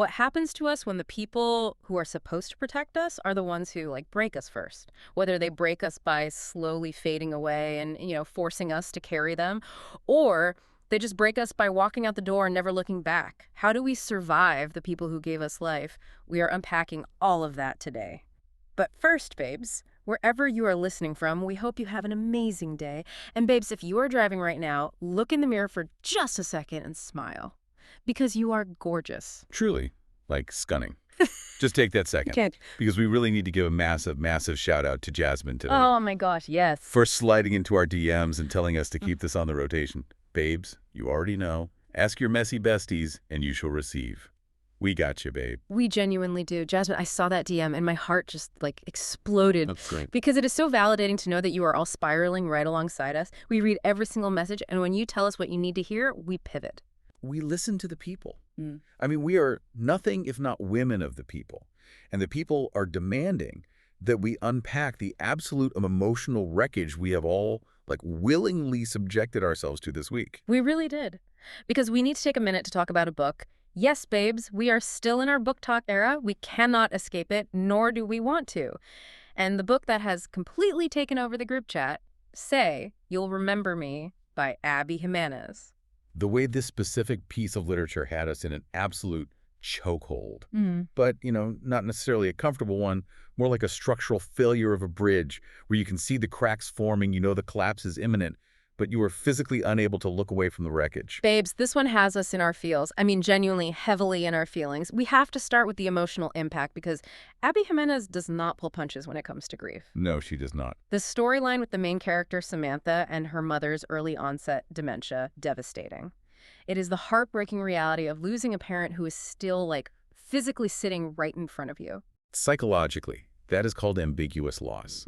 What happens to us when the people who are supposed to protect us are the ones who, like, break us first? Whether they break us by slowly fading away and, forcing us to carry them, or they just break us by walking out the door and never looking back. How do we survive the people who gave us life? We are unpacking all of that today. But first, babes, wherever you are listening from, we hope you have an amazing day. And babes, if you are driving right now, look in the mirror for just a second and smile. Because you are gorgeous. Truly, like stunning. Just take that second. Can't. Because we really need to give a massive, massive shout out to Jasmine today. Oh my gosh, yes. For sliding into our DMs and telling us to keep this on the rotation. Babes, you already know. Ask your messy besties and you shall receive. We got you, babe. We genuinely do. Jasmine, I saw that DM and my heart just, exploded. That's great. Because it is so validating to know that you are all spiraling right alongside us. We read every single message, and when you tell us what you need to hear, we pivot. We listen to the people. I mean, we are nothing if not women of the people. And the people are demanding that we unpack the absolute emotional wreckage we have all, willingly subjected ourselves to this week. We really did. Because we need to take a minute to talk about a book. Yes, babes, we are still in our book talk era. We cannot escape it, nor do we want to. And the book that has completely taken over the group chat, Say, You'll Remember Me, by Abby Jimenez. The way this specific piece of literature had us in an absolute chokehold. But, not necessarily a comfortable one, more like a structural failure of a bridge where you can see the cracks forming, the collapse is imminent, but you are physically unable to look away from the wreckage. Babes, this one has us in our feels. I mean, genuinely heavily in our feelings. We have to start with the emotional impact because Abby Jimenez does not pull punches when it comes to grief. No, she does not. The storyline with the main character, Samantha, and her mother's early onset dementia, devastating. It is the heartbreaking reality of losing a parent who is still, physically sitting right in front of you. Psychologically, that is called ambiguous loss.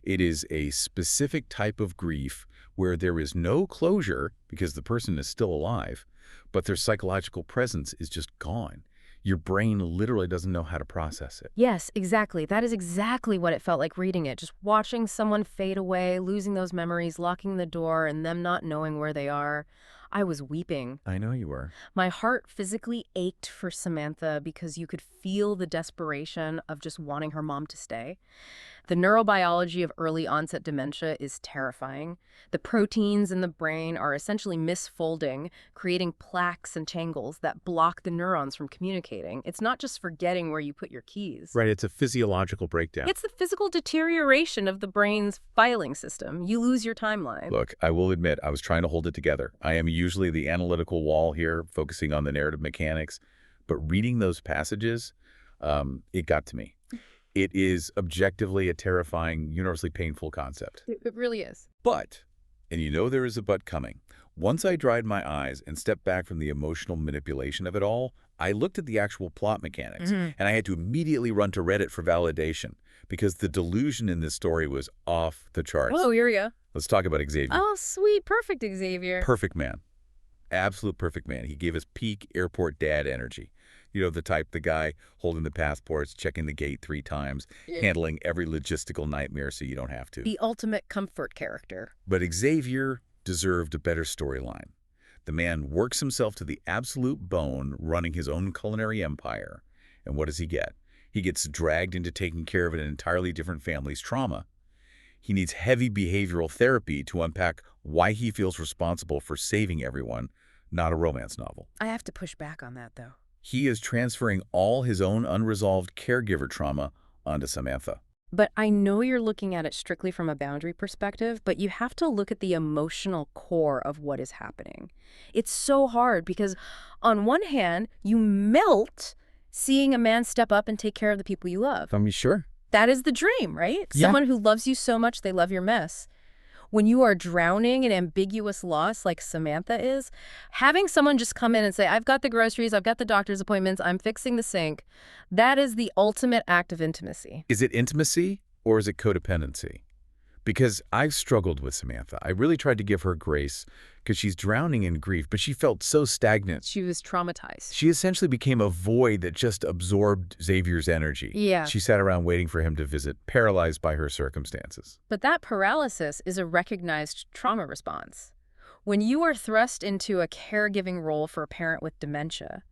It is a specific type of grief where there is no closure because the person is still alive, but their psychological presence is just gone. Your brain literally doesn't know how to process it. Yes, exactly. That is exactly what it felt like reading it. Just watching someone fade away, losing those memories, locking the door, and them not knowing where they are. I was weeping. I know you were. My heart physically ached for Samantha because you could feel the desperation of just wanting her mom to stay. The neurobiology of early onset dementia is terrifying. The proteins in the brain are essentially misfolding, creating plaques and tangles that block the neurons from communicating. It's not just forgetting where you put your keys. Right, it's a physiological breakdown. It's the physical deterioration of the brain's filing system. You lose your timeline. Look, I will admit, I was trying to hold it together. I am usually the analytical wall here, focusing on the narrative mechanics. But reading those passages, it got to me. It is objectively a terrifying, universally painful concept. It really is. But, and there is a but coming, once I dried my eyes and stepped back from the emotional manipulation of it all, I looked at the actual plot mechanics, and I had to immediately run to Reddit for validation because the delusion in this story was off the charts. Oh, here we go. Let's talk about Xavier. Oh, sweet. Perfect, Xavier. Perfect man. Absolute perfect man. He gave us peak airport dad energy. The guy holding the passports, checking the gate 3 times, handling every logistical nightmare so you don't have to. The ultimate comfort character. But Xavier deserved a better storyline. The man works himself to the absolute bone running his own culinary empire. And what does he get? He gets dragged into taking care of an entirely different family's trauma. He needs heavy behavioral therapy to unpack why he feels responsible for saving everyone, not a romance novel. I have to push back on that, though. He is transferring all his own unresolved caregiver trauma onto Samantha. But I know you're looking at it strictly from a boundary perspective, but you have to look at the emotional core of what is happening. It's so hard because on one hand, you melt seeing a man step up and take care of the people you love. Sure. That is the dream, right? Yeah. Someone who loves you so much they love your mess. When you are drowning in ambiguous loss like Samantha is, having someone just come in and say, I've got the groceries, I've got the doctor's appointments, I'm fixing the sink, that is the ultimate act of intimacy. Is it intimacy or is it codependency? Because I've struggled with Samantha. I really tried to give her grace because she's drowning in grief, but she felt so stagnant. She was traumatized. She essentially became a void that just absorbed Xavier's energy. Yeah. She sat around waiting for him to visit, paralyzed by her circumstances. But that paralysis is a recognized trauma response. When you are thrust into a caregiving role for a parent with dementia,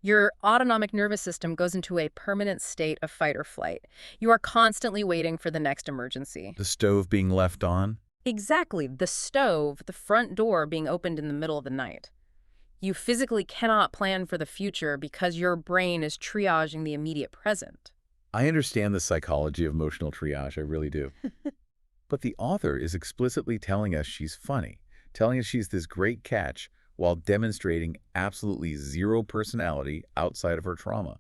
Your autonomic nervous system goes into a permanent state of fight or flight. You are constantly waiting for the next emergency. The stove being left on? Exactly, the stove, the front door being opened in the middle of the night. You physically cannot plan for the future because your brain is triaging the immediate present. I understand the psychology of emotional triage, I really do. But the author is explicitly telling us she's funny, telling us she's this great catch while demonstrating absolutely zero personality outside of her trauma.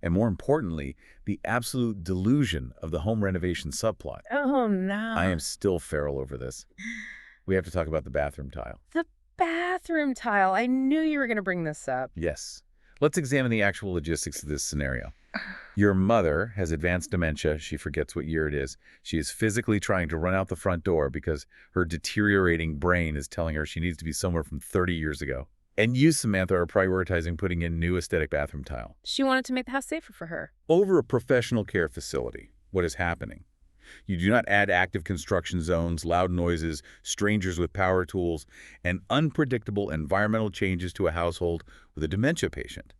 And more importantly, the absolute delusion of the home renovation subplot. Oh, I no. am still feral over this. We have to talk about the bathroom tile. The bathroom tile. I knew you were going to bring this up. Yes. Let's examine the actual logistics of this scenario. Your mother has advanced dementia. She forgets what year it is. She is physically trying to run out the front door because her deteriorating brain is telling her she needs to be somewhere from 30 years ago. And you, Samantha, are prioritizing putting in new aesthetic bathroom tile. She wanted to make the house safer for her. Over a professional care facility, what is happening? You do not add active construction zones, loud noises, strangers with power tools, and unpredictable environmental changes to a household with a dementia patient.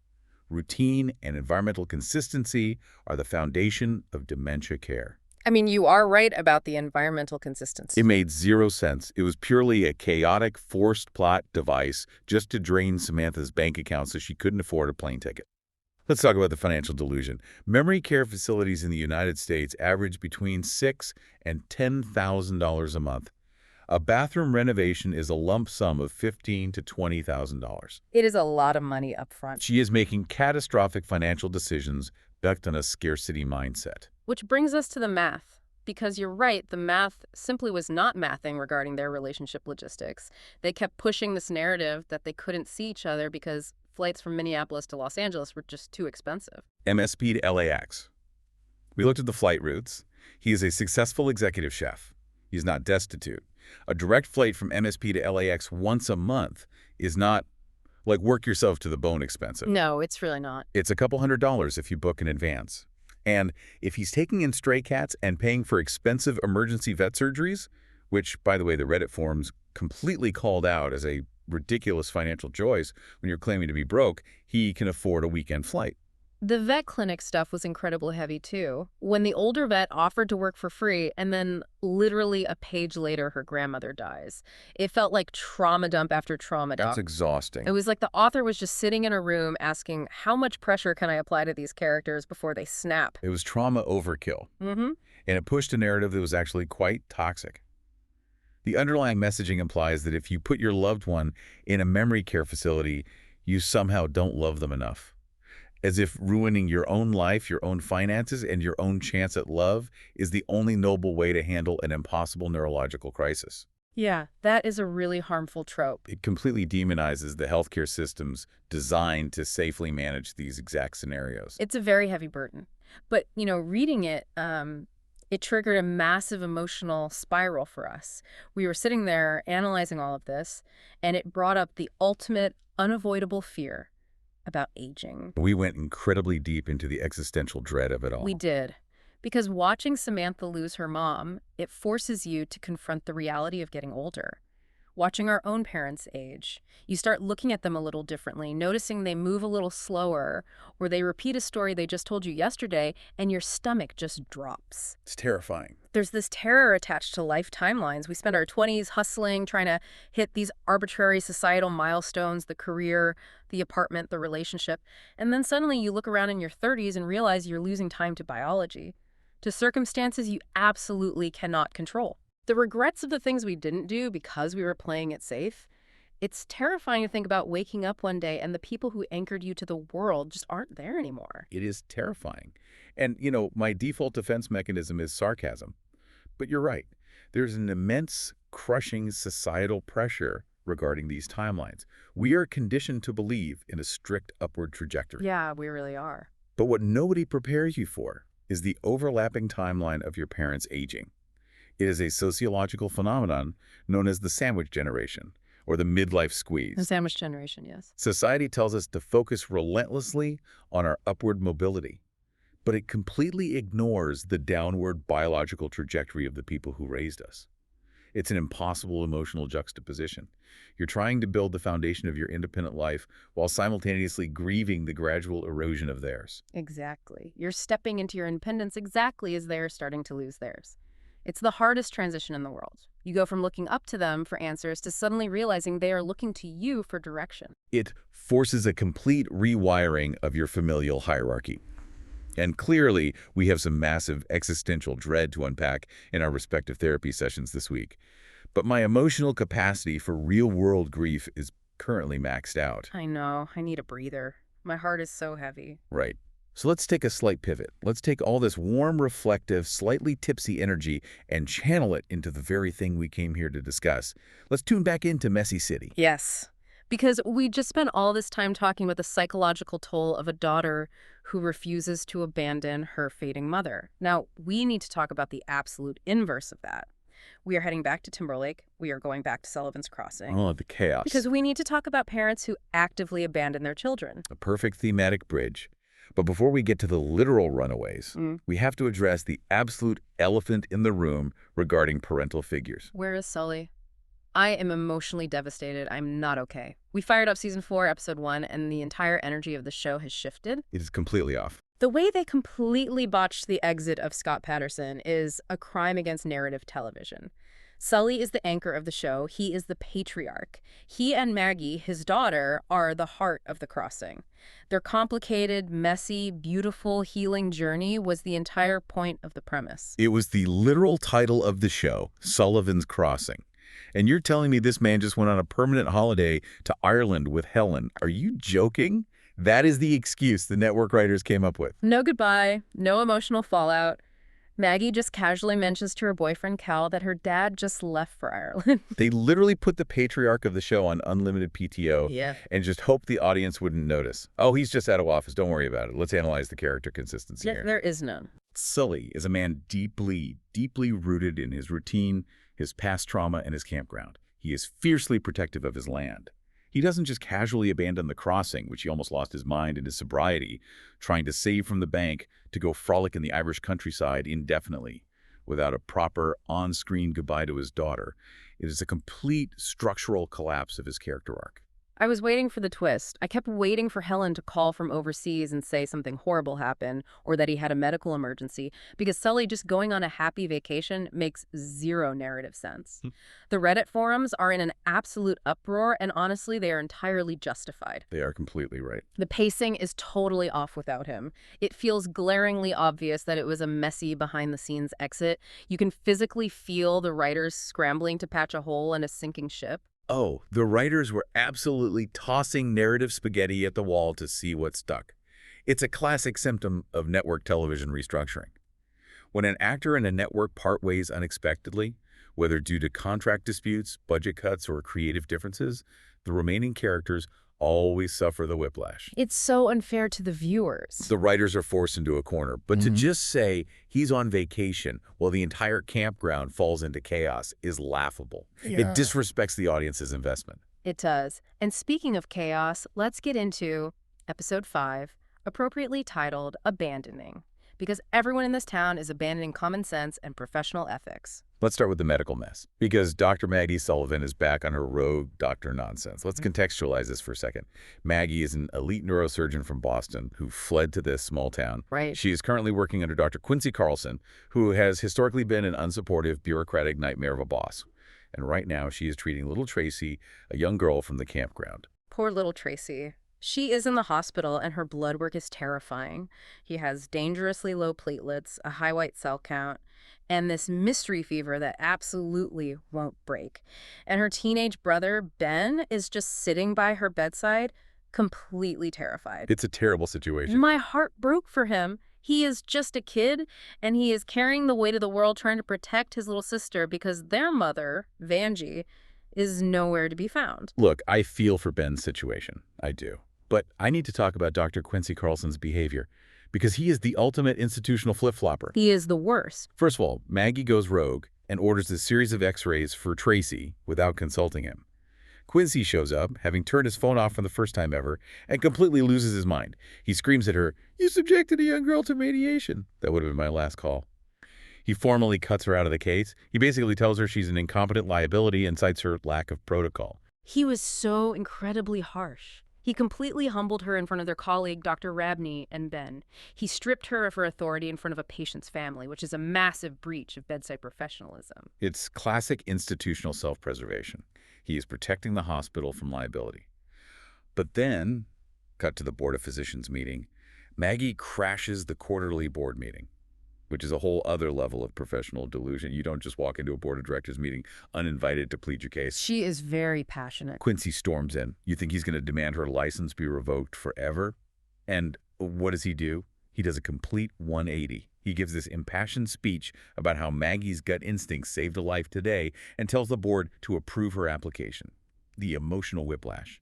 Routine and environmental consistency are the foundation of dementia care. I mean, you are right about the environmental consistency. It made zero sense. It was purely a chaotic, forced plot device just to drain Samantha's bank account so she couldn't afford a plane ticket. Let's talk about the financial delusion. Memory care facilities in the United States average between $6,000 and $10,000 a month. A bathroom renovation is a lump sum of $15,000 to $20,000. It is a lot of money up front. She is making catastrophic financial decisions based on a scarcity mindset. Which brings us to the math. Because you're right, the math simply was not mathing regarding their relationship logistics. They kept pushing this narrative that they couldn't see each other because flights from Minneapolis to Los Angeles were just too expensive. MSP to LAX. We looked at the flight routes. He is a successful executive chef. He's not destitute. A direct flight from MSP to LAX once a month is not like work yourself to the bone expensive. No, it's really not. It's a couple $100s if you book in advance. And if he's taking in stray cats and paying for expensive emergency vet surgeries, which, by the way, the Reddit forums completely called out as a ridiculous financial choice when you're claiming to be broke, he can afford a weekend flight. The vet clinic stuff was incredibly heavy, too. When the older vet offered to work for free, and then literally a page later, her grandmother dies. It felt like trauma dump after trauma dump. That's exhausting. It was like the author was just sitting in a room asking, how much pressure can I apply to these characters before they snap? It was trauma overkill. Mm-hmm. And it pushed a narrative that was actually quite toxic. The underlying messaging implies that if you put your loved one in a memory care facility, you somehow don't love them enough. As if ruining your own life, your own finances, and your own chance at love is the only noble way to handle an impossible neurological crisis. Yeah, that is a really harmful trope. It completely demonizes the healthcare systems designed to safely manage these exact scenarios. It's a very heavy burden. But, reading it, it triggered a massive emotional spiral for us. We were sitting there analyzing all of this, and it brought up the ultimate unavoidable fear about aging. We went incredibly deep into the existential dread of it all. We did. Because watching Samantha lose her mom, it forces you to confront the reality of getting older. Watching our own parents age, you start looking at them a little differently, noticing they move a little slower, or they repeat a story they just told you yesterday, and your stomach just drops. It's terrifying. There's this terror attached to life timelines. We spend our 20s hustling, trying to hit these arbitrary societal milestones, the career, the apartment, the relationship, and then suddenly you look around in your 30s and realize you're losing time to biology, to circumstances you absolutely cannot control. The regrets of the things we didn't do because we were playing it safe, it's terrifying to think about waking up one day and the people who anchored you to the world just aren't there anymore. It is terrifying. And, my default defense mechanism is sarcasm. But you're right. There's an immense, crushing societal pressure regarding these timelines. We are conditioned to believe in a strict upward trajectory. Yeah, we really are. But what nobody prepares you for is the overlapping timeline of your parents' aging. It is a sociological phenomenon known as the sandwich generation, or the midlife squeeze. The sandwich generation, yes. Society tells us to focus relentlessly on our upward mobility, but it completely ignores the downward biological trajectory of the people who raised us. It's an impossible emotional juxtaposition. You're trying to build the foundation of your independent life while simultaneously grieving the gradual erosion of theirs. Exactly. You're stepping into your independence exactly as they're starting to lose theirs. It's the hardest transition in the world. You go from looking up to them for answers to suddenly realizing they are looking to you for direction. It forces a complete rewiring of your familial hierarchy. And clearly, we have some massive existential dread to unpack in our respective therapy sessions this week. But my emotional capacity for real-world grief is currently maxed out. I know. I need a breather. My heart is so heavy. Right. So let's take a slight pivot. Let's take all this warm, reflective, slightly tipsy energy and channel it into the very thing we came here to discuss. Let's tune back into Messy City. Yes. Because we just spent all this time talking about the psychological toll of a daughter who refuses to abandon her fading mother. Now, we need to talk about the absolute inverse of that. We are heading back to Timberlake. We are going back to Sullivan's Crossing. Oh, the chaos. Because we need to talk about parents who actively abandon their children. A perfect thematic bridge. But before we get to the literal runaways, we have to address the absolute elephant in the room regarding parental figures. Where is Sully? I am emotionally devastated. I'm not okay. We fired up season 4, episode 1, and the entire energy of the show has shifted. It is completely off. The way they completely botched the exit of Scott Patterson is a crime against narrative television. Sully is the anchor of the show. He is the patriarch. He and Maggie, his daughter, are the heart of the crossing. Their complicated, messy, beautiful, healing journey was the entire point of the premise. It was the literal title of the show, Sullivan's Crossing. And you're telling me this man just went on a permanent holiday to Ireland with Helen. Are you joking? That is the excuse the network writers came up with. No goodbye, no emotional fallout. Maggie just casually mentions to her boyfriend Cal that her dad just left for Ireland. They literally put the patriarch of the show on unlimited PTO and just hoped the audience wouldn't notice. Oh, he's just out of office. Don't worry about it. Let's analyze the character consistency here. There is none. Sully is a man deeply, deeply rooted in his routine, his past trauma, and his campground. He is fiercely protective of his land. He doesn't just casually abandon the crossing, which he almost lost his mind in his sobriety, trying to save from the bank to go frolic in the Irish countryside indefinitely, without a proper on-screen goodbye to his daughter. It is a complete structural collapse of his character arc. I was waiting for the twist. I kept waiting for Helen to call from overseas and say something horrible happened or that he had a medical emergency, because Sully just going on a happy vacation makes zero narrative sense. The Reddit forums are in an absolute uproar, and honestly, they are entirely justified. They are completely right. The pacing is totally off without him. It feels glaringly obvious that it was a messy behind-the-scenes exit. You can physically feel the writers scrambling to patch a hole in a sinking ship. Oh, the writers were absolutely tossing narrative spaghetti at the wall to see what stuck. It's a classic symptom of network television restructuring. When an actor and a network part ways unexpectedly, whether due to contract disputes, budget cuts, or creative differences, the remaining characters always suffer the whiplash. It's so unfair to the viewers. The writers are forced into a corner, but to just say he's on vacation while the entire campground falls into chaos is laughable. It disrespects the audience's investment. It does. And speaking of chaos, let's get into episode 5, appropriately titled Abandoning, because everyone in this town is abandoning common sense and professional ethics. Let's start with the medical mess, because Dr. Maggie Sullivan is back on her rogue doctor nonsense. Let's contextualize this for a second. Maggie is an elite neurosurgeon from Boston who fled to this small town. Right. She is currently working under Dr. Quincy Carlson, who has historically been an unsupportive, bureaucratic nightmare of a boss. And right now, she is treating little Tracy, a young girl from the campground. Poor little Tracy. She is in the hospital, and her blood work is terrifying. He has dangerously low platelets, a high white cell count, and this mystery fever that absolutely won't break. And her teenage brother, Ben, is just sitting by her bedside, completely terrified. It's a terrible situation. My heart broke for him. He is just a kid, and he is carrying the weight of the world trying to protect his little sister because their mother, Vanjie, is nowhere to be found. Look, I feel for Ben's situation. I do. But I need to talk about Dr. Quincy Carlson's behavior, because he is the ultimate institutional flip-flopper. He is the worst. First of all, Maggie goes rogue and orders a series of x-rays for Tracy without consulting him. Quincy shows up, having turned his phone off for the first time ever, and completely loses his mind. He screams at her, "You subjected a young girl to radiation." That would have been my last call. He formally cuts her out of the case. He basically tells her she's an incompetent liability and cites her lack of protocol. He was so incredibly harsh. He completely humbled her in front of their colleague, Dr. Rabney, and Ben. He stripped her of her authority in front of a patient's family, which is a massive breach of bedside professionalism. It's classic institutional self-preservation. He is protecting the hospital from liability. But then, cut to the Board of Physicians meeting, Maggie crashes the quarterly board meeting, which is a whole other level of professional delusion. You don't just walk into a board of directors meeting uninvited to plead your case. She is very passionate. Quincy storms in. You think he's going to demand her license be revoked forever? And what does he do? He does a complete 180. He gives this impassioned speech about how Maggie's gut instinct saved a life today and tells the board to approve her application. The emotional whiplash.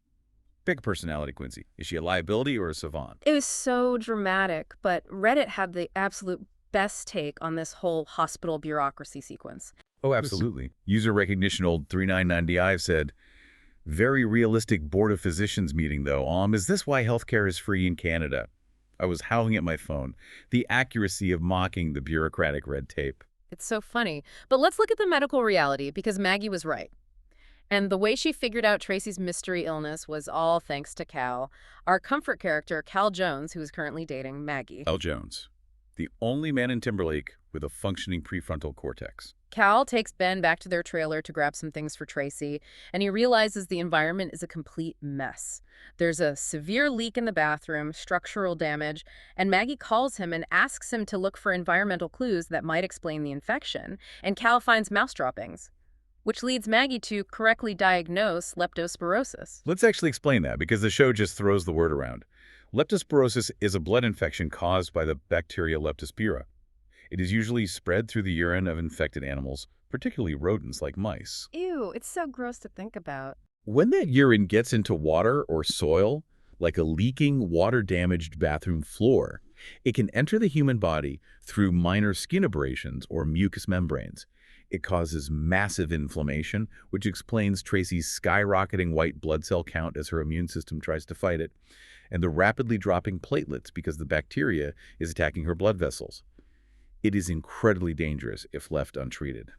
Pick a personality, Quincy. Is she a liability or a savant? It was so dramatic, but Reddit had the absolute best take on this whole hospital bureaucracy sequence. Oh, absolutely. User recognition old 399DI said, very realistic Board of Physicians meeting, though. Is this why healthcare is free in Canada? I was howling at my phone. The accuracy of mocking the bureaucratic red tape. It's so funny. But let's look at the medical reality, because Maggie was right. And the way she figured out Tracy's mystery illness was all thanks to Cal, our comfort character, Cal Jones, who is currently dating Maggie. Cal Jones, the only man in Timberlake with a functioning prefrontal cortex. Cal takes Ben back to their trailer to grab some things for Tracy, and he realizes the environment is a complete mess. There's a severe leak in the bathroom, structural damage, and Maggie calls him and asks him to look for environmental clues that might explain the infection, and Cal finds mouse droppings, which leads Maggie to correctly diagnose leptospirosis. Let's actually explain that, because the show just throws the word around. Leptospirosis is a blood infection caused by the bacteria Leptospira. It is usually spread through the urine of infected animals, particularly rodents like mice. Ew, it's so gross to think about. When that urine gets into water or soil, like a leaking, water-damaged bathroom floor, it can enter the human body through minor skin abrasions or mucous membranes. It causes massive inflammation, which explains Tracy's skyrocketing white blood cell count as her immune system tries to fight it, and the rapidly dropping platelets because the bacteria is attacking her blood vessels. It is incredibly dangerous if left untreated.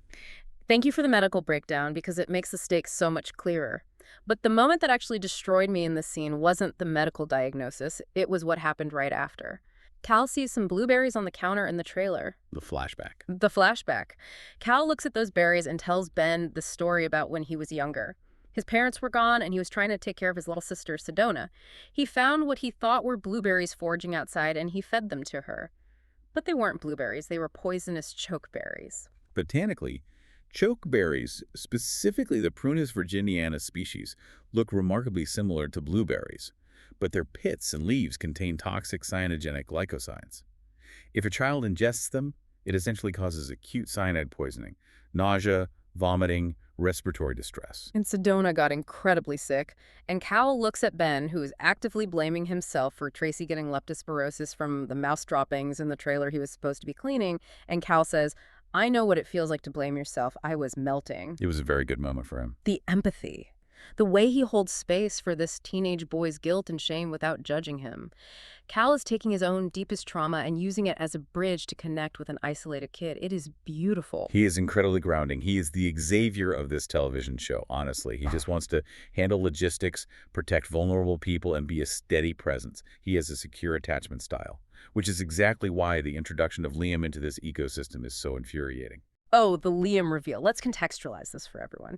Thank you for the medical breakdown, because it makes the stakes so much clearer. But the moment that actually destroyed me in this scene wasn't the medical diagnosis, it was what happened right after. Cal sees some blueberries on the counter in the trailer. The flashback. The flashback. Cal looks at those berries and tells Ben the story about when he was younger. His parents were gone, and he was trying to take care of his little sister, Sedona. He found what he thought were blueberries foraging outside, and he fed them to her. But they weren't blueberries. They were poisonous chokeberries. Botanically, chokeberries, specifically the Prunus virginiana species, look remarkably similar to blueberries, but their pits and leaves contain toxic cyanogenic glycosides. If a child ingests them, it essentially causes acute cyanide poisoning, nausea, vomiting, respiratory distress. And Sedona got incredibly sick, and Cal looks at Ben, who is actively blaming himself for Tracy getting leptospirosis from the mouse droppings in the trailer he was supposed to be cleaning, and Cal says, I know what it feels like to blame yourself. I was melting. It was a very good moment for him. The empathy. The way he holds space for this teenage boy's guilt and shame without judging him. Cal is taking his own deepest trauma and using it as a bridge to connect with an isolated kid. It is beautiful. He is incredibly grounding. He is the Xavier of this television show, honestly. He just wants to handle logistics, protect vulnerable people, and be a steady presence. He has a secure attachment style, which is exactly why the introduction of Liam into this ecosystem is so infuriating. Oh, the Liam reveal. Let's contextualize this for everyone.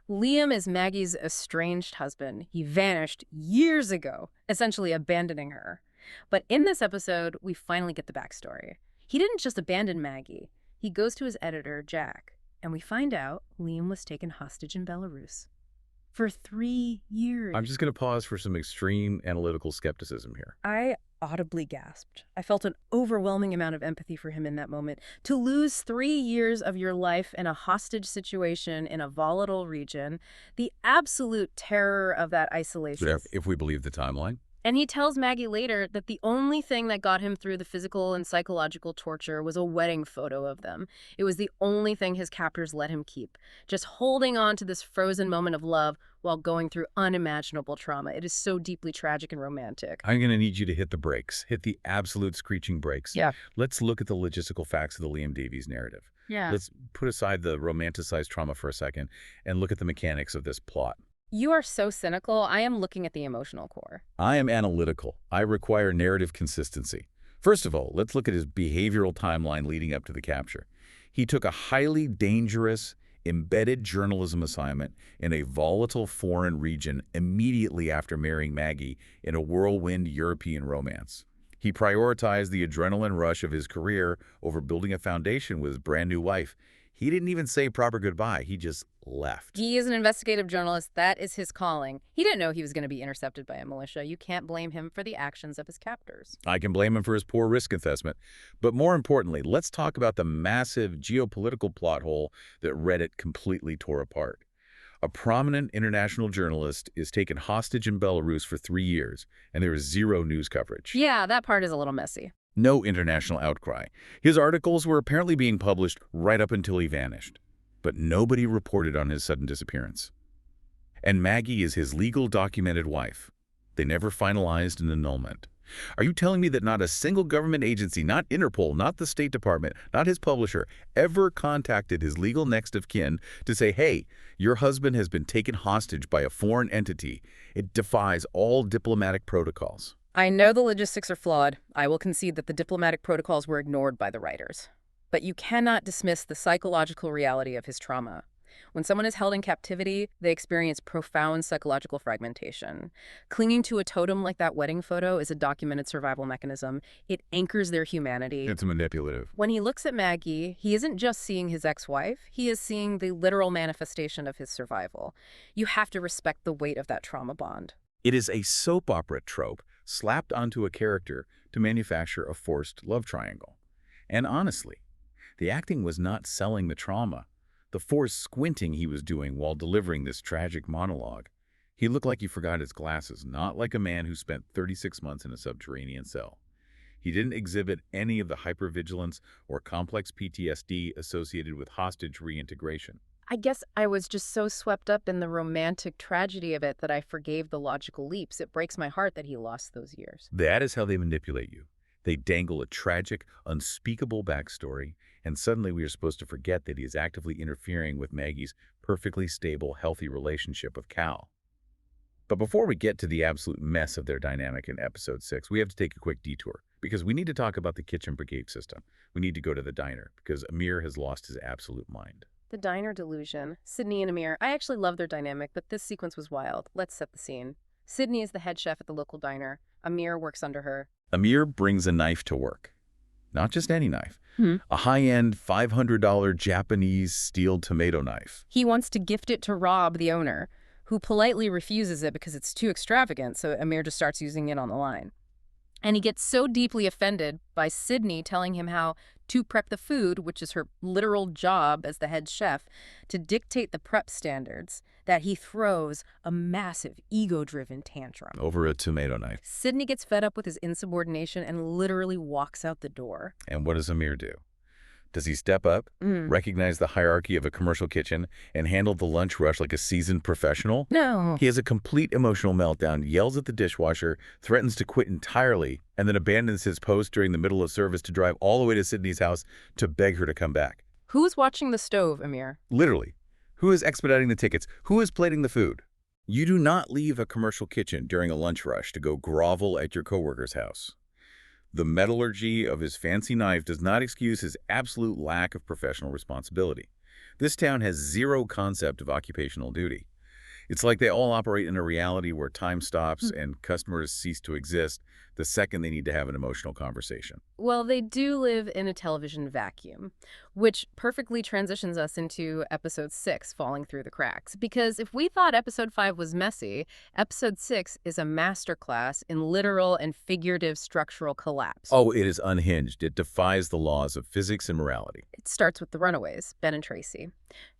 Liam is Maggie's estranged husband. He vanished years ago, essentially abandoning her. But in this episode, we finally get the backstory. He didn't just abandon Maggie. He goes to his editor, Jack, and we find out Liam was taken hostage in Belarus for 3 years. I'm just going to pause for some extreme analytical skepticism here. I audibly gasped. I felt an overwhelming amount of empathy for him in that moment. To lose 3 years of your life in a hostage situation in a volatile region, the absolute terror of that isolation. If we believe the timeline. And he tells Maggie later that the only thing that got him through the physical and psychological torture was a wedding photo of them. It was the only thing his captors let him keep, just holding on to this frozen moment of love while going through unimaginable trauma. It is so deeply tragic and romantic. I'm going to need you to hit the brakes, hit the absolute screeching brakes. Yeah. Let's look at the logistical facts of the Liam Davies narrative. Yeah. Let's put aside the romanticized trauma for a second and look at the mechanics of this plot. You are so cynical. I am looking at the emotional core. I am analytical. I require narrative consistency. First of all, let's look at his behavioral timeline leading up to the capture. He took a highly dangerous, embedded journalism assignment in a volatile foreign region immediately after marrying Maggie in a whirlwind European romance. He prioritized the adrenaline rush of his career over building a foundation with his brand new wife. He didn't even say proper goodbye. He just left. He is an investigative journalist. That is his calling. He didn't know he was going to be intercepted by a militia. You can't blame him for the actions of his captors. I can blame him for his poor risk assessment. But more importantly, let's talk about the massive geopolitical plot hole that Reddit completely tore apart. A prominent international journalist is taken hostage in Belarus for 3 years, and there is zero news coverage. Yeah, that part is a little messy. No international outcry. His articles were apparently being published right up until he vanished. But nobody reported on his sudden disappearance. And Maggie is his legal documented wife. They never finalized an annulment. Are you telling me that not a single government agency, not Interpol, not the State Department, not his publisher, ever contacted his legal next of kin to say, hey, your husband has been taken hostage by a foreign entity? It defies all diplomatic protocols. I know the logistics are flawed. I will concede that the diplomatic protocols were ignored by the writers. But you cannot dismiss the psychological reality of his trauma. When someone is held in captivity, they experience profound psychological fragmentation. Clinging to a totem like that wedding photo is a documented survival mechanism. It anchors their humanity. It's manipulative. When he looks at Maggie, he isn't just seeing his ex-wife, he is seeing the literal manifestation of his survival. You have to respect the weight of that trauma bond. It is a soap opera trope slapped onto a character to manufacture a forced love triangle. And honestly, the acting was not selling the trauma. The forced squinting he was doing while delivering this tragic monologue. He looked like he forgot his glasses, not like a man who spent 36 months in a subterranean cell. He didn't exhibit any of the hypervigilance or complex PTSD associated with hostage reintegration. I guess I was just so swept up in the romantic tragedy of it that I forgave the logical leaps. It breaks my heart that he lost those years. That is how they manipulate you. They dangle a tragic, unspeakable backstory, and suddenly we are supposed to forget that he is actively interfering with Maggie's perfectly stable, healthy relationship with Cal. But before we get to the absolute mess of their dynamic in episode 6, we have to take a quick detour, because we need to talk about the kitchen brigade system. We need to go to the diner, because Amir has lost his absolute mind. The diner delusion. Sydney and Amir. I actually love their dynamic, but this sequence was wild. Let's set the scene. Sydney is the head chef at the local diner. Amir works under her. Amir brings a knife to work. Not just any knife. A high-end $500 Japanese steel tomato knife. He wants to gift it to Rob, the owner, who politely refuses it because it's too extravagant, so Amir just starts using it on the line. And he gets so deeply offended by Sydney telling him how to prep the food, which is her literal job as the head chef, to dictate the prep standards, that he throws a massive ego-driven tantrum. Over a tomato knife. Sydney gets fed up with his insubordination and literally walks out the door. And what does Amir do? Does he step up, recognize the hierarchy of a commercial kitchen, and handle the lunch rush like a seasoned professional? No. He has a complete emotional meltdown, yells at the dishwasher, threatens to quit entirely, and then abandons his post during the middle of service to drive all the way to Sydney's house to beg her to come back. Who's watching the stove, Amir? Literally. Who is expediting the tickets? Who is plating the food? You do not leave a commercial kitchen during a lunch rush to go grovel at your coworker's house. The metallurgy of his fancy knife does not excuse his absolute lack of professional responsibility. This town has zero concept of occupational duty. It's like they all operate in a reality where time stops and customers cease to exist the second they need to have an emotional conversation. Well, they do live in a television vacuum, which perfectly transitions us into episode 6, Falling Through the Cracks. Because if we thought episode 5 was messy, episode 6 is a masterclass in literal and figurative structural collapse. Oh, it is unhinged. It defies the laws of physics and morality. It starts with the runaways, Ben and Tracy.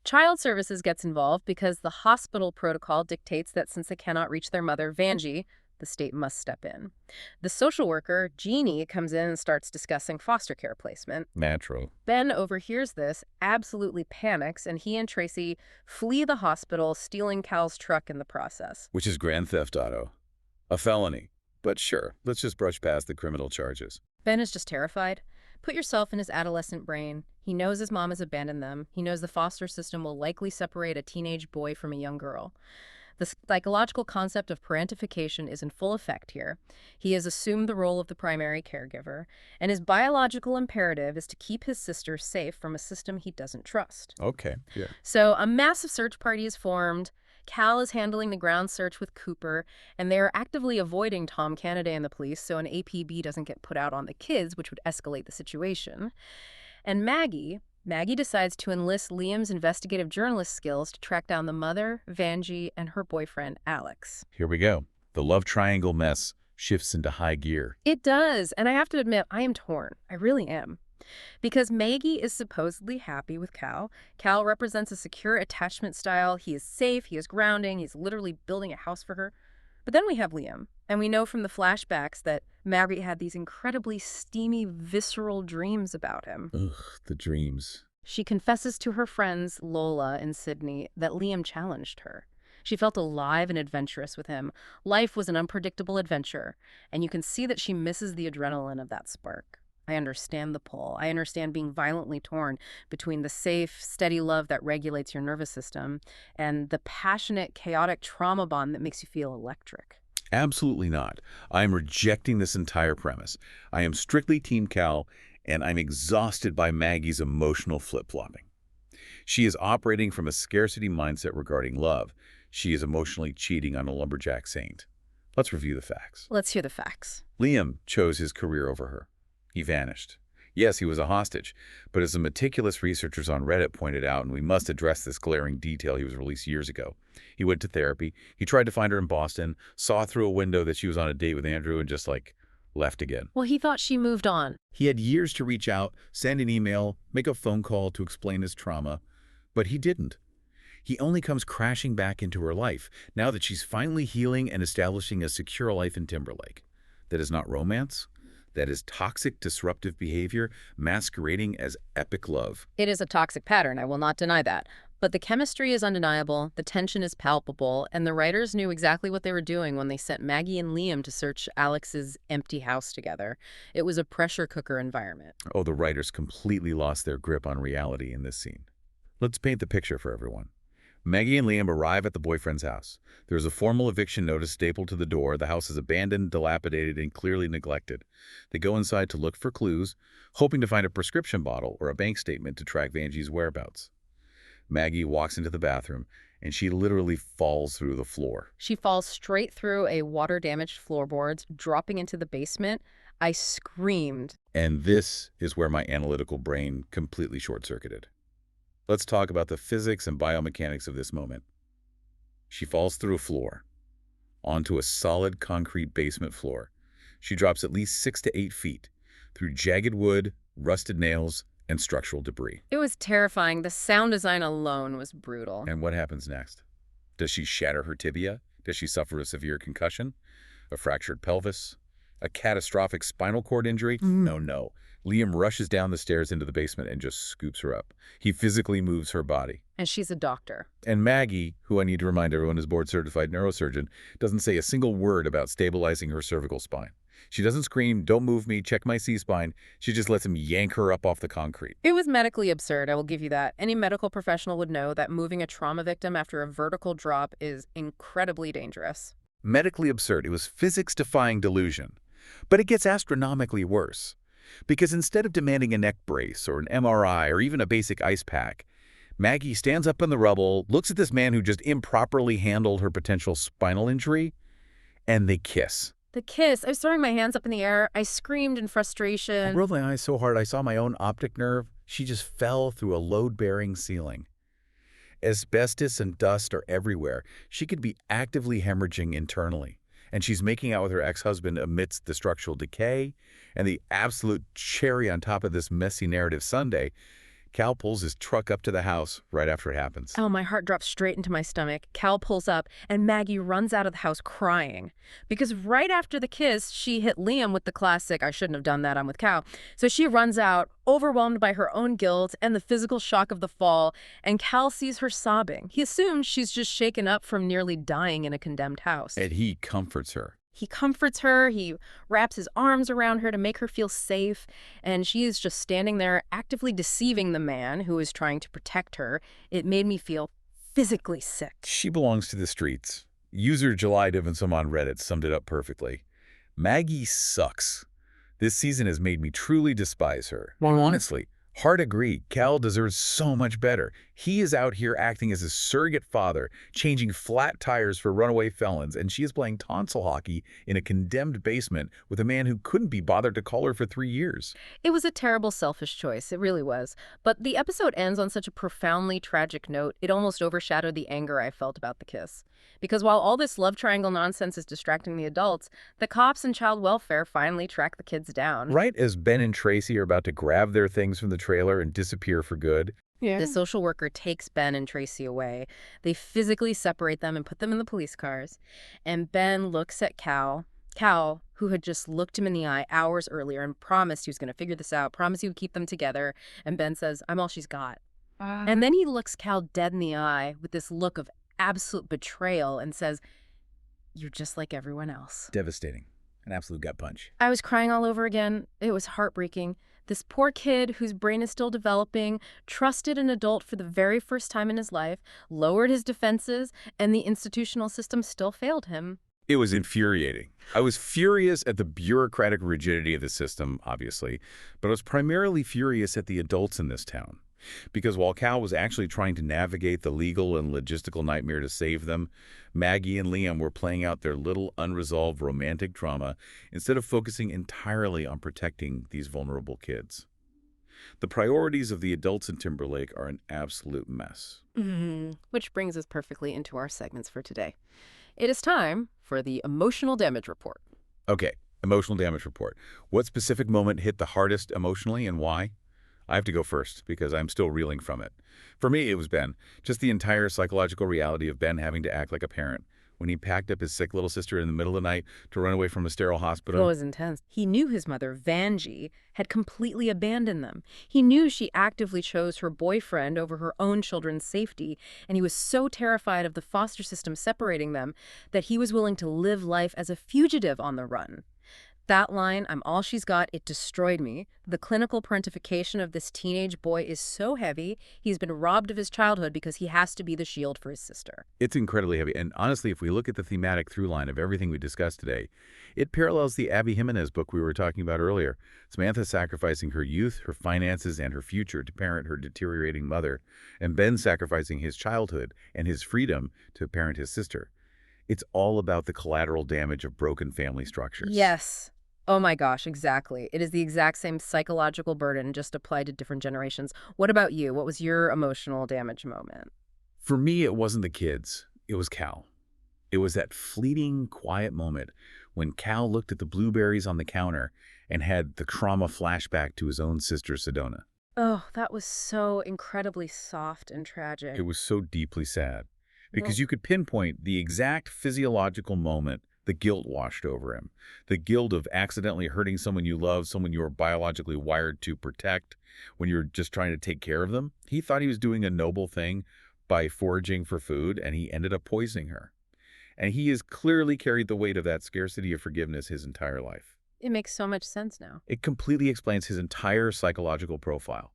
Child Services gets involved because the hospital protocol dictates that since they cannot reach their mother, Vanjie, The state must step in. The social worker, Jeannie, comes in and starts discussing foster care placement. Natural. Ben overhears this, absolutely panics, and he and Tracy flee the hospital, stealing Cal's truck in the process. Which is grand theft auto. A felony. But sure, let's just brush past the criminal charges. Ben is just terrified. Put yourself in his adolescent brain. He knows his mom has abandoned them. He knows the foster system will likely separate a teenage boy from a young girl. The psychological concept of parentification is in full effect here. He has assumed the role of the primary caregiver, and his biological imperative is to keep his sister safe from a system he doesn't trust. Okay, yeah. So a massive search party is formed. Cal is handling the ground search with Cooper, and they are actively avoiding Tom Kennedy and the police so an APB doesn't get put out on the kids, which would escalate the situation. And Maggie decides to enlist Liam's investigative journalist skills to track down the mother, Vanjie, and her boyfriend, Alex. Here we go. The love triangle mess shifts into high gear. It does, and I have to admit, I am torn. I really am. Because Maggie is supposedly happy with Cal. Cal represents a secure attachment style. He is safe, he is grounding, he's literally building a house for her. But then we have Liam, and we know from the flashbacks that Maggie had these incredibly steamy, visceral dreams about him. Ugh, the dreams. She confesses to her friends, Lola and Sydney, that Liam challenged her. She felt alive and adventurous with him. Life was an unpredictable adventure, and you can see that she misses the adrenaline of that spark. I understand the pull. I understand being violently torn between the safe, steady love that regulates your nervous system and the passionate, chaotic trauma bond that makes you feel electric. Absolutely not. I am rejecting this entire premise. I am strictly Team Cal, and I'm exhausted by Maggie's emotional flip-flopping. She is operating from a scarcity mindset regarding love. She is emotionally cheating on a lumberjack saint. Let's review the facts. Let's hear the facts. Liam chose his career over her. He vanished. Yes, he was a hostage, but as the meticulous researchers on Reddit pointed out, and we must address this glaring detail, he was released years ago. He went to therapy. He tried to find her in Boston, saw through a window that she was on a date with Andrew, and just, left again. Well, he thought she moved on. He had years to reach out, send an email, make a phone call to explain his trauma, but he didn't. He only comes crashing back into her life, now that she's finally healing and establishing a secure life in Timberlake. That is not romance. That is toxic, disruptive behavior masquerading as epic love. It is a toxic pattern, I will not deny that. But the chemistry is undeniable, the tension is palpable, and the writers knew exactly what they were doing when they sent Maggie and Liam to search Alex's empty house together. It was a pressure cooker environment. Oh, the writers completely lost their grip on reality in this scene. Let's paint the picture for everyone. Maggie and Liam arrive at the boyfriend's house. There's a formal eviction notice stapled to the door. The house is abandoned, dilapidated, and clearly neglected. They go inside to look for clues, hoping to find a prescription bottle or a bank statement to track Vanjie's whereabouts. Maggie walks into the bathroom, and she literally falls through the floor. She falls straight through a water-damaged floorboards, dropping into the basement. I screamed. And this is where my analytical brain completely short-circuited. Let's talk about the physics and biomechanics of this moment. She falls through a floor, onto a solid concrete basement floor. She drops at least 6 to 8 feet, through jagged wood, rusted nails, and structural debris. It was terrifying. The sound design alone was brutal. And what happens next? Does she shatter her tibia? Does she suffer a severe concussion? A fractured pelvis? A catastrophic spinal cord injury? No. Liam rushes down the stairs into the basement and just scoops her up. He physically moves her body. And she's a doctor. And Maggie, who I need to remind everyone is board-certified neurosurgeon, doesn't say a single word about stabilizing her cervical spine. She doesn't scream, "Don't move me, check my C-spine." She just lets him yank her up off the concrete. It was medically absurd, I will give you that. Any medical professional would know that moving a trauma victim after a vertical drop is incredibly dangerous. Medically absurd. It was physics-defying delusion. But it gets astronomically worse. Because instead of demanding a neck brace or an MRI or even a basic ice pack, Maggie stands up in the rubble, looks at this man who just improperly handled her potential spinal injury, and they kiss. The kiss. I was throwing my hands up in the air. I screamed in frustration. I rolled my eyes so hard I saw my own optic nerve. She just fell through a load-bearing ceiling. Asbestos and dust are everywhere. She could be actively hemorrhaging internally. And she's making out with her ex-husband amidst the structural decay. And the absolute cherry on top of this messy narrative sundae, Cal pulls his truck up to the house right after it happens. Oh, my heart drops straight into my stomach. Cal pulls up, and Maggie runs out of the house crying. Because right after the kiss, she hit Liam with the classic, "I shouldn't have done that, I'm with Cal." So she runs out, overwhelmed by her own guilt and the physical shock of the fall, and Cal sees her sobbing. He assumes she's just shaken up from nearly dying in a condemned house. And he comforts her. He comforts her, he wraps his arms around her to make her feel safe, and she is just standing there actively deceiving the man who is trying to protect her. It made me feel physically sick. She belongs to the streets. User July Divinson on Reddit summed it up perfectly. Maggie sucks. This season has made me truly despise her. Well, honestly, hard agree, Cal deserves so much better. He is out here acting as a surrogate father, changing flat tires for runaway felons, and she is playing tonsil hockey in a condemned basement with a man who couldn't be bothered to call her for 3 years. It was a terrible, selfish choice. It really was. But the episode ends on such a profoundly tragic note, it almost overshadowed the anger I felt about the kiss. Because while all this love triangle nonsense is distracting the adults, the cops and child welfare finally track the kids down. Right as Ben and Tracy are about to grab their things from the trailer and disappear for good, The social worker takes Ben and Tracy away. They physically separate them and put them in the police cars. And Ben looks at Cal. Cal, who had just looked him in the eye hours earlier and promised he was going to figure this out, promised he would keep them together. And Ben says, "I'm all she's got." And then he looks Cal dead in the eye with this look of absolute betrayal and says, "You're just like everyone else." devastating. An absolute gut punch. I was crying all over again. It was heartbreaking. This poor kid whose brain is still developing, trusted an adult for the very first time in his life, lowered his defenses, and the institutional system still failed him. It was infuriating. I was furious at the bureaucratic rigidity of the system, obviously, but I was primarily furious at the adults in this town. Because while Cal was actually trying to navigate the legal and logistical nightmare to save them, Maggie and Liam were playing out their little unresolved romantic drama instead of focusing entirely on protecting these vulnerable kids. The priorities of the adults in Timberlake are an absolute mess. Which brings us perfectly into our segments for today. It is time for the emotional damage report. Okay, emotional damage report. What specific moment hit the hardest emotionally and why? I have to go first because I'm still reeling from it. For me, it was Ben. Just the entire psychological reality of Ben having to act like a parent. When he packed up his sick little sister in the middle of the night to run away from a sterile hospital. It was intense. He knew his mother, Vanjie, had completely abandoned them. He knew she actively chose her boyfriend over her own children's safety, and he was so terrified of the foster system separating them that he was willing to live life as a fugitive on the run. That line, "I'm all she's got," it destroyed me. The clinical parentification of this teenage boy is so heavy, he's been robbed of his childhood because he has to be the shield for his sister. It's incredibly heavy. And honestly, if we look at the thematic through line of everything we discussed today, it parallels the Abby Jimenez book we were talking about earlier. Samantha sacrificing her youth, her finances, and her future to parent her deteriorating mother, and Ben sacrificing his childhood and his freedom to parent his sister. It's all about the collateral damage of broken family structures. Yes. Oh my gosh, exactly. It is the exact same psychological burden, just applied to different generations. What about you? What was your emotional damage moment? For me, it wasn't the kids. It was Cal. It was that fleeting, quiet moment when Cal looked at the blueberries on the counter and had the trauma flashback to his own sister, Sedona. Oh, that was so incredibly soft and tragic. It was so deeply sad because you could pinpoint the exact physiological moment the guilt washed over him. The guilt of accidentally hurting someone you love, someone you are biologically wired to protect when you're just trying to take care of them. He thought he was doing a noble thing by foraging for food, and he ended up poisoning her. And he has clearly carried the weight of that scarcity of forgiveness his entire life. It makes so much sense now. It completely explains his entire psychological profile.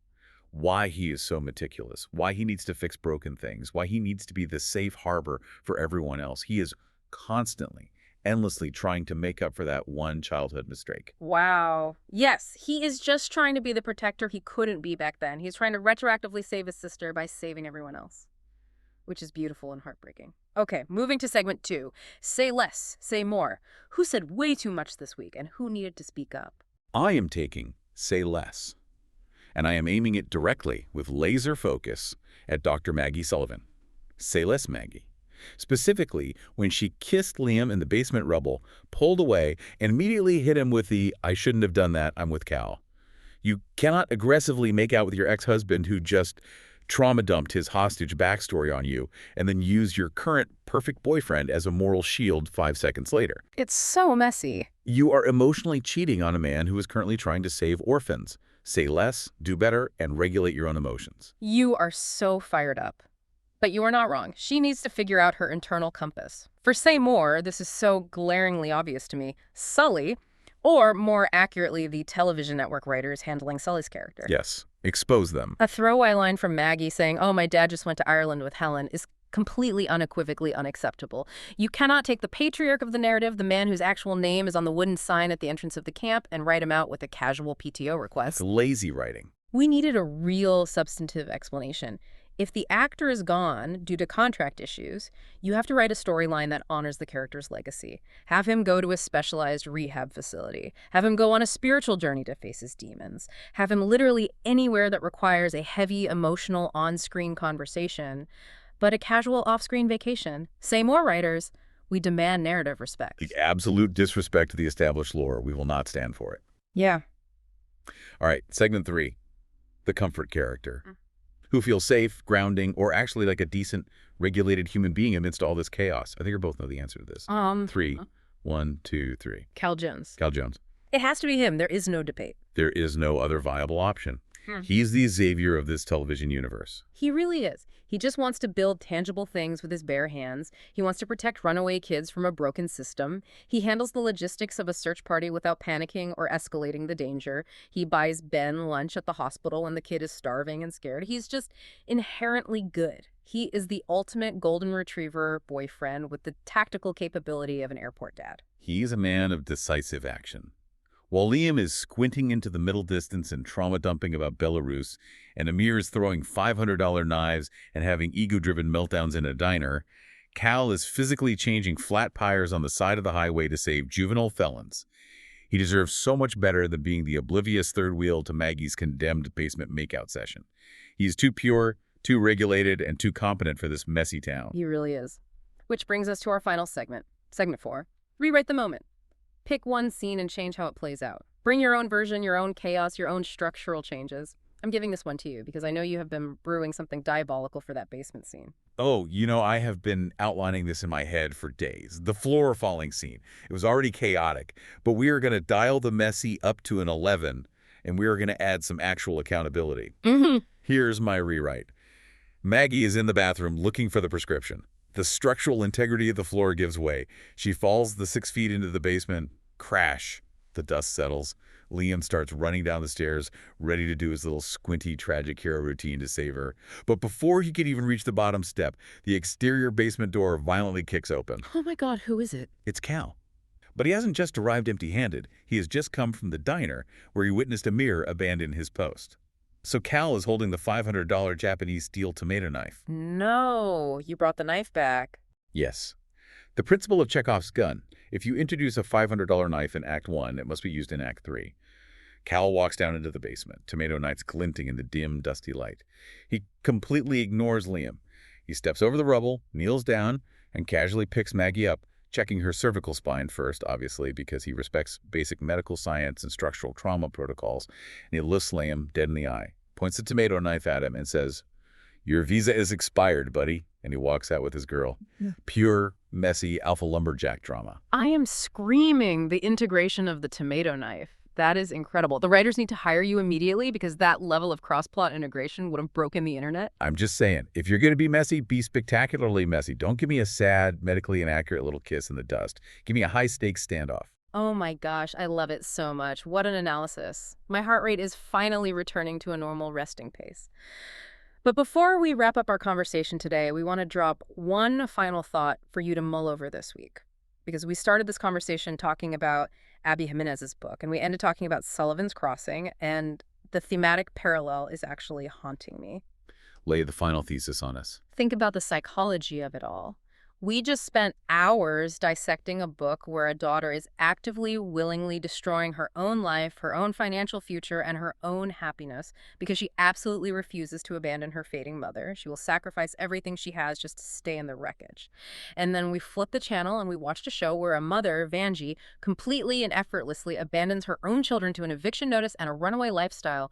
Why he is so meticulous, why he needs to fix broken things, why he needs to be the safe harbor for everyone else. He is constantly, endlessly trying to make up for that one childhood mistake. Wow. Yes, he is just trying to be the protector he couldn't be back then. He's trying to retroactively save his sister by saving everyone else, which is beautiful and heartbreaking. Okay, moving to segment 2. Say less, say more. Who said way too much this week and who needed to speak up? I am taking say less, and I am aiming it directly with laser focus at Dr. Maggie Sullivan. Say less, Maggie. Specifically, when she kissed Liam in the basement rubble, pulled away, and immediately hit him with the "I shouldn't have done that, I'm with Cal." You cannot aggressively make out with your ex-husband who just trauma dumped his hostage backstory on you and then use your current perfect boyfriend as a moral shield 5 seconds later. It's so messy. You are emotionally cheating on a man who is currently trying to save orphans. Say less, do better, and regulate your own emotions. You are so fired up. But you are not wrong. She needs to figure out her internal compass. For say more, this is so glaringly obvious to me, Sully, or more accurately, the television network writers handling Sully's character. Yes, expose them. A throwaway line from Maggie saying, "Oh, my dad just went to Ireland with Helen," is completely unequivocally unacceptable. You cannot take the patriarch of the narrative, the man whose actual name is on the wooden sign at the entrance of the camp, and write him out with a casual PTO request. It's lazy writing. We needed a real substantive explanation. If the actor is gone due to contract issues, you have to write a storyline that honors the character's legacy. Have him go to a specialized rehab facility. Have him go on a spiritual journey to face his demons. Have him literally anywhere that requires a heavy, emotional, on-screen conversation, but a casual off-screen vacation. Say more, writers. We demand narrative respect. The absolute disrespect to the established lore. We will not stand for it. Yeah. All right, segment 3. The comfort character. Who feels safe, grounding, or actually like a decent, regulated human being amidst all this chaos. I think we both know the answer to this. 3, 1, 2, 3. Cal Jones. Cal Jones. It has to be him. There is no debate. There is no other viable option. He's the Xavier of this television universe. He really is. He just wants to build tangible things with his bare hands. He wants to protect runaway kids from a broken system. He handles the logistics of a search party without panicking or escalating the danger. He buys Ben lunch at the hospital when the kid is starving and scared. He's just inherently good. He is the ultimate golden retriever boyfriend with the tactical capability of an airport dad. He's a man of decisive action. While Liam is squinting into the middle distance and trauma-dumping about Belarus, and Amir is throwing $500 knives and having ego-driven meltdowns in a diner, Cal is physically changing flat tires on the side of the highway to save juvenile felons. He deserves so much better than being the oblivious third wheel to Maggie's condemned basement makeout session. He is too pure, too regulated, and too competent for this messy town. He really is. Which brings us to our final segment. Segment 4. Rewrite the moment. Pick one scene and change how it plays out. Bring your own version, your own chaos, your own structural changes. I'm giving this one to you because I know you have been brewing something diabolical for that basement scene. Oh, I have been outlining this in my head for days. The floor falling scene. It was already chaotic, but we are going to dial the messy up to an 11, and we are going to add some actual accountability. Here's my rewrite. Maggie is in the bathroom looking for the prescription. The structural integrity of the floor gives way. She falls the 6 feet into the basement. Crash. The dust settles. Liam starts running down the stairs, ready to do his little squinty tragic hero routine to save her. But before he can even reach the bottom step, the exterior basement door violently kicks open. Oh my God, who is it? It's Cal. But he hasn't just arrived empty-handed. He has just come from the diner where he witnessed Amir abandon his post. So Cal is holding the $500 Japanese steel tomato knife. No, you brought the knife back. Yes. The principle of Chekhov's gun. If you introduce a $500 knife in Act 1, it must be used in Act 3. Cal walks down into the basement, tomato knives glinting in the dim, dusty light. He completely ignores Liam. He steps over the rubble, kneels down, and casually picks Maggie up, checking her cervical spine first, obviously, because he respects basic medical science and structural trauma protocols. And he looks Liam dead in the eye, points the tomato knife at him, and says, "Your visa is expired, buddy." And he walks out with his girl. Yeah. Pure, messy, alpha lumberjack drama. I am screaming the integration of the tomato knife. That is incredible. The writers need to hire you immediately because that level of cross-plot integration would have broken the internet. I'm just saying, if you're going to be messy, be spectacularly messy. Don't give me a sad, medically inaccurate little kiss in the dust. Give me a high-stakes standoff. Oh my gosh, I love it so much. What an analysis. My heart rate is finally returning to a normal resting pace. But before we wrap up our conversation today, we want to drop one final thought for you to mull over this week. Because we started this conversation talking about Abby Jimenez's book, and we ended talking about Sullivan's Crossing, and the thematic parallel is actually haunting me. Lay the final thesis on us. Think about the psychology of it all. We just spent hours dissecting a book where a daughter is actively, willingly destroying her own life, her own financial future, and her own happiness because she absolutely refuses to abandon her fading mother. She will sacrifice everything she has just to stay in the wreckage. And then we flipped the channel and we watched a show where a mother, Vanjie, completely and effortlessly abandons her own children to an eviction notice and a runaway lifestyle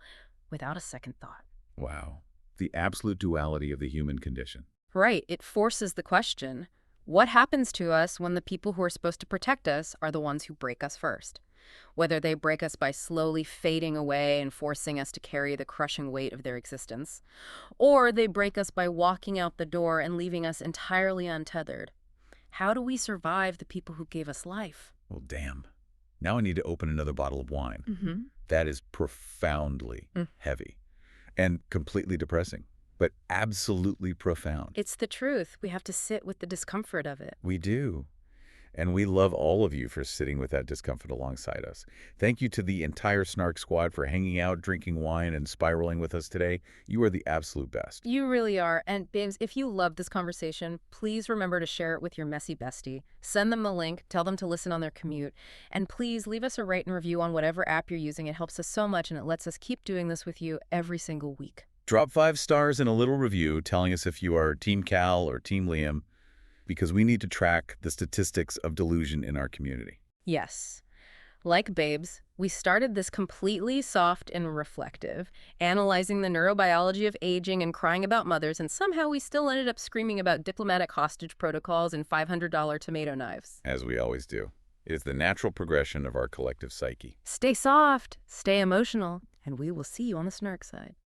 without a second thought. Wow. The absolute duality of the human condition. Right. It forces the question, what happens to us when the people who are supposed to protect us are the ones who break us first? Whether they break us by slowly fading away and forcing us to carry the crushing weight of their existence, or they break us by walking out the door and leaving us entirely untethered. How do we survive the people who gave us life? Well, damn. Now I need to open another bottle of wine. Mm-hmm. That is profoundly heavy and completely depressing, but absolutely profound. It's the truth. We have to sit with the discomfort of it. We do. And we love all of you for sitting with that discomfort alongside us. Thank you to the entire Snark squad for hanging out, drinking wine, and spiraling with us today. You are the absolute best. You really are. And babes, if you love this conversation, please remember to share it with your messy bestie. Send them the link, tell them to listen on their commute, and please leave us a rate and review on whatever app you're using. It helps us so much and it lets us keep doing this with you every single week. Drop 5 stars and a little review telling us if you are Team Cal or Team Liam, because we need to track the statistics of delusion in our community. Yes. Like babes, we started this completely soft and reflective, analyzing the neurobiology of aging and crying about mothers, and somehow we still ended up screaming about diplomatic hostage protocols and $500 tomato knives. As we always do. It is the natural progression of our collective psyche. Stay soft, stay emotional, and we will see you on the Snark side.